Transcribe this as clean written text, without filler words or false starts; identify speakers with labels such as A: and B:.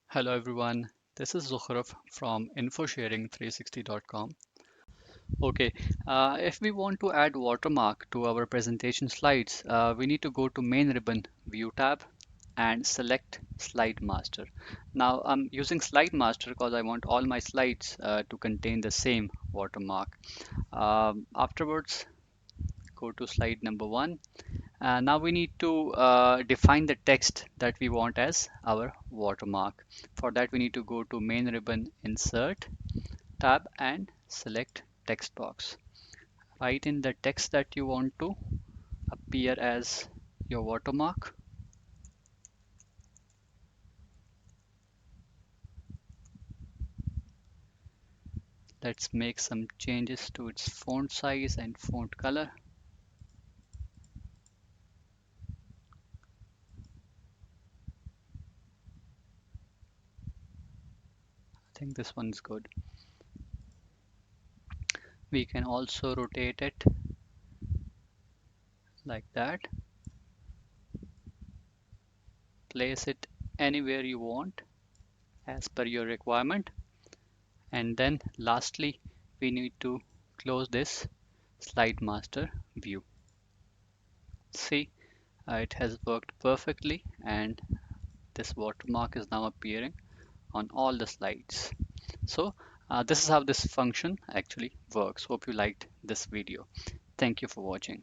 A: Hello everyone, this is Zukhruf from infosharing360.com. Okay, if we want to add watermark to our presentation slides, we need to go to main ribbon view tab and select slide master. Now I'm using slide master because I want all my slides to contain the same watermark. Afterwards, go to slide number one. Now we need to define the text that we want as our watermark. For that, we need to go to main ribbon insert tab and select text box. Write in the text that you want to appear as your watermark. Let's make some changes to its font size and font color. I think this one's good. We can also rotate it like that. Place it anywhere you want as per your requirement. And then lastly, we need to close this slide master view. See, it has worked perfectly and this watermark is now appearing on all the slides. So this is how this function actually works. Hope you liked this video. Thank you for watching.